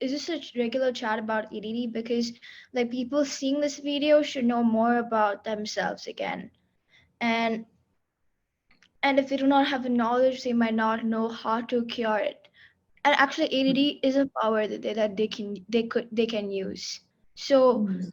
is this a regular chat about ADD? Because like people seeing this video should know more about themselves again. And and if they do not have the knowledge, they might not know how to cure it. And actually, ADD is a power that they can use. So Mm.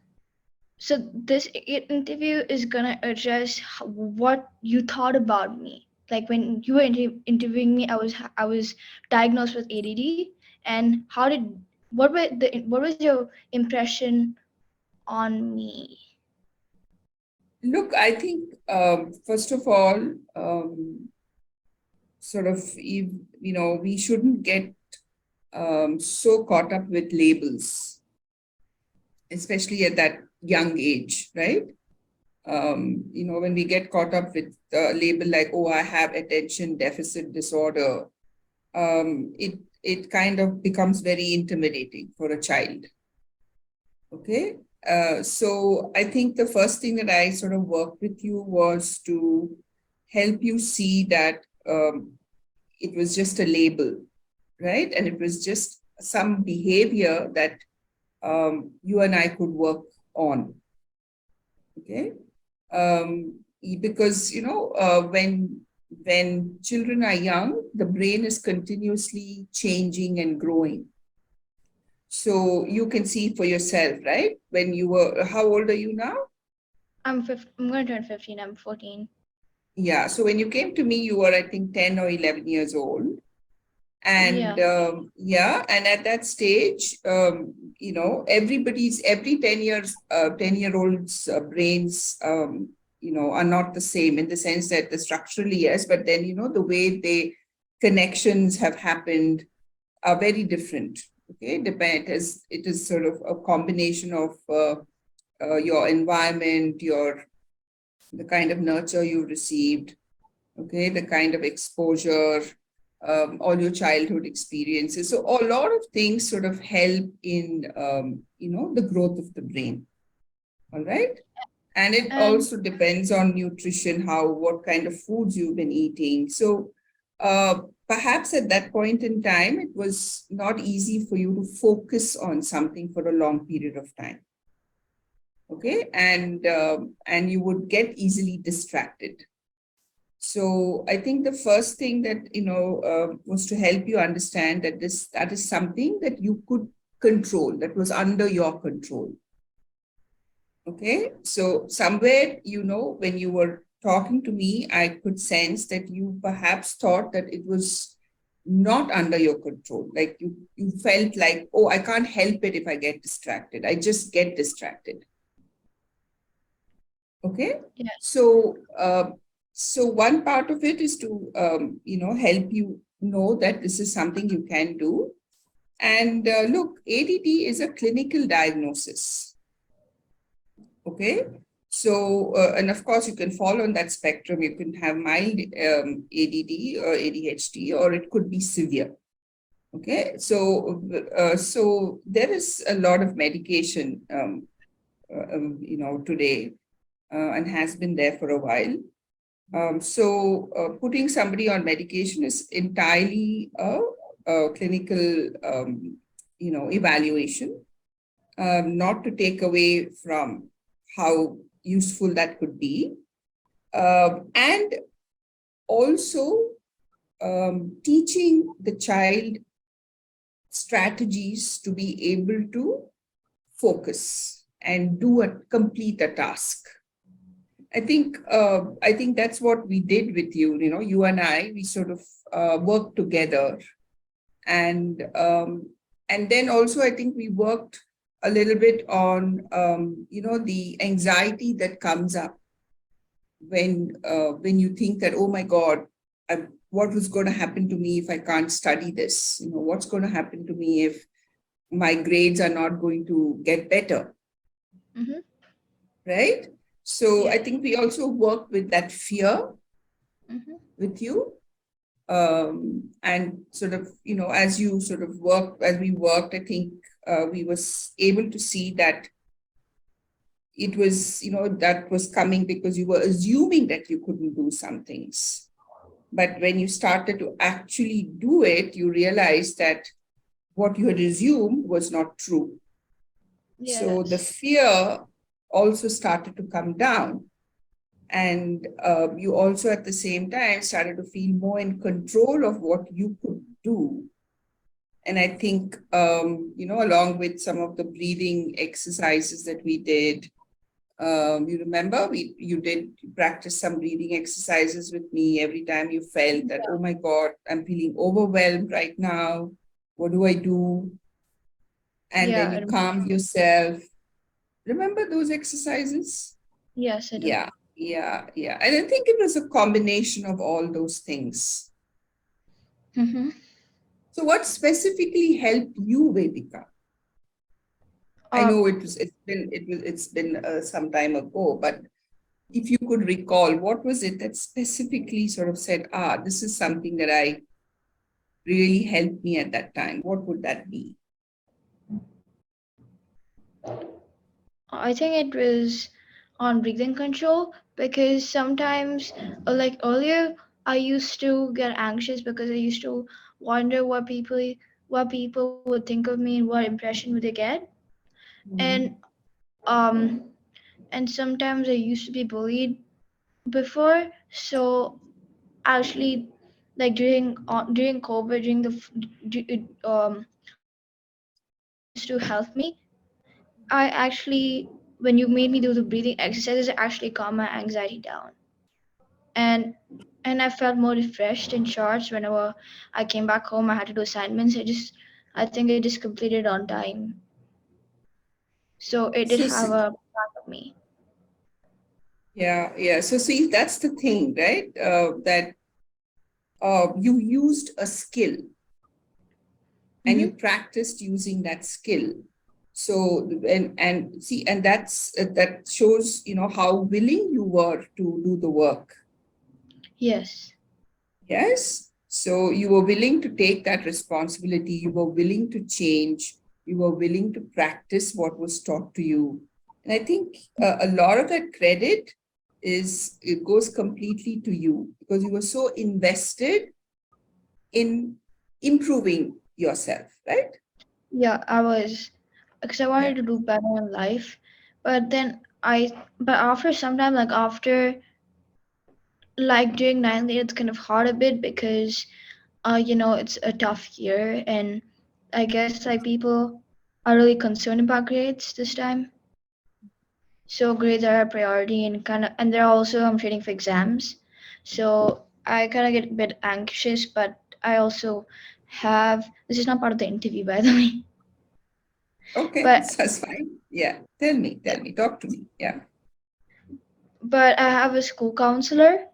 so this interview is gonna address what you thought about me. Like when you were interviewing me, I was diagnosed with ADD, and how did what was your impression on me? Look, I think first of all, sort of, we shouldn't get so caught up with labels, especially at that young age, right? When we get caught up with a label like, oh, I have attention deficit disorder, it kind of becomes very intimidating for a child. Okay. So I think the first thing that I sort of worked with you was to help you see that it was just a label, right? And it was just some behavior that you and I could work on. Okay. Because, when children are young, the brain is continuously changing and growing. So you can see for yourself, right? When you were, how old are you now? I'm gonna turn 15. I'm 14. Yeah. So when you came to me, you were, I think, 10 or 11 years old. And Yeah. yeah, and at that stage, every 10 years, 10-year-olds' brains, are not the same in the sense that the structurally, yes, but then, the way they connections have happened are very different. Okay. It is sort of a combination of your environment, the kind of nurture you received, okay, the kind of exposure, all your childhood experiences. So a lot of things sort of help in, the growth of the brain. All right. And it And also depends on nutrition, what kind of foods you've been eating. So perhaps at that point in time, it was not easy for you to focus on something for a long period of time. Okay. And you would get easily distracted. So I think the first thing that was to help you understand that is something that you could control, that was under your control. Okay, so somewhere when you were talking to me, I could sense that you perhaps thought that it was not under your control. Like you felt like, oh, I can't help it if I get distracted. I just get distracted. Okay, yeah. so so one part of it is to help you know that this is something you can do. And look, ADD is a clinical diagnosis. Okay, so and of course you can fall on that spectrum. You can have mild ADD or ADHD, or it could be severe. Okay, so there is a lot of medication today, and has been there for a while. So putting somebody on medication is entirely a clinical, evaluation, not to take away from how useful that could be. And also teaching the child strategies to be able to focus and complete a task. I think that's what we did with you. You and I, we sort of worked together, and then also I think we worked a little bit on the anxiety that comes up when you think that, oh my God, what was going to happen to me if I can't study this? What's going to happen to me if my grades are not going to get better? Mm-hmm. Right? So Yeah. I think we also worked with that fear Mm-hmm. with you. And sort of, as you sort of as we worked, I think we was able to see that it was, that was coming because you were assuming that you couldn't do some things. But when you started to actually do it, you realized that, what you had assumed was not true. So the Yes. fear also started to come down. And you also at the same time started to feel more in control of what you could do. And I think, along with some of the breathing exercises that we did, you remember you did practice some breathing exercises with me every time you felt that, oh my God, I'm feeling overwhelmed right now. What do I do? And then Yeah. you calm yourself. Remember those exercises? Yes, I do. Yeah, yeah. And I think it was a combination of all those things. Mm-hmm. So, what specifically helped you, Vedika? I Uh, know it's been some time ago, but if you could recall, what was it that specifically sort of said, this is something that I really helped me at that time? What would that be? I think it was on breathing control because sometimes, like earlier, I used to get anxious because I used to wonder what people would think of me and what impression would they get. And Mhm. um and sometimes I used to be bullied before. So actually, like during COVID, when you used to help me, I actually, when you made me do the breathing exercises, it actually calmed my anxiety down. And and I felt more refreshed and charged whenever I came back home. I had to do assignments. I think I just completed on time. So it did So, have see, a part of me. yeah. So, see, that's the thing, right? That you used a skill and you Mm-hmm. practiced using that skill. So, and see, and that shows, how willing you were to do the work. Yes. Yes. So you were willing to take that responsibility. You were willing to change. You were willing to practice what was taught to you. And I think a lot of that credit it goes completely to you because you were so invested in improving yourself, right? Yeah, I was, because I Yeah. wanted to do better in life. But then but after some time, like during 9th grade, it's kind of hard a bit because, it's a tough year. And I guess like people are really concerned about grades this time. So grades are a priority and they're also I'm training for exams. So I kind of get a bit anxious, but I also have this is not part of the interview by the way, Okay. but That's fine. Yeah. Tell me, talk to me. Yeah. I have a school counselor.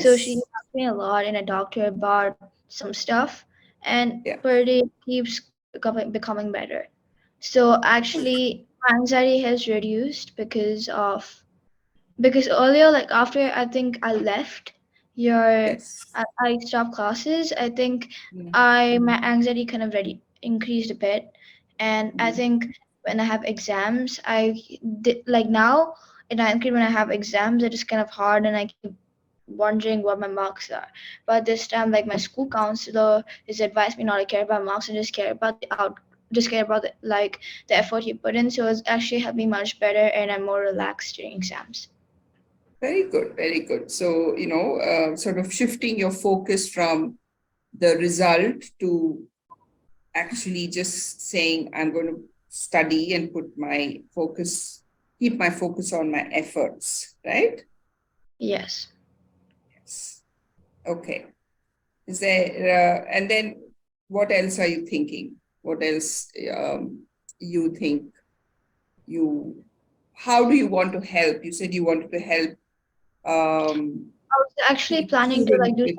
So she Yes. helped me a lot and I talked to her about some stuff, and Yeah. per day it keeps becoming better. So actually my anxiety has reduced because earlier, like after I think I left your Yes. I stopped classes, I think Yeah. I my anxiety kind of ready increased a bit. And I Mhm. think when I have exams, like now in ninth grade when I have exams, it is kind of hard and I keep wondering what my marks are. But this time, like my school counselor has advised me not to care about marks and just care about the effort you put in. So it's actually helped me much better and I'm more relaxed during exams. Very good, very good. So, sort of shifting your focus from the result to actually just saying, I'm going to study and keep my focus on my efforts, right? Yes. Yes. Okay. And then what else are you thinking? What else you think you, how do you want to help? You said you wanted to help I was actually planning to improving with,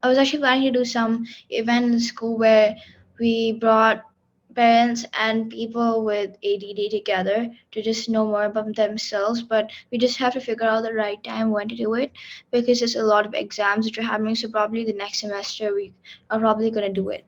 I was actually planning to do some event in school where we brought parents and people with ADD together to just know more about themselves. But we just have to figure out the right time when to do it because there's a lot of exams that are happening. So probably the next semester we are probably gonna do it.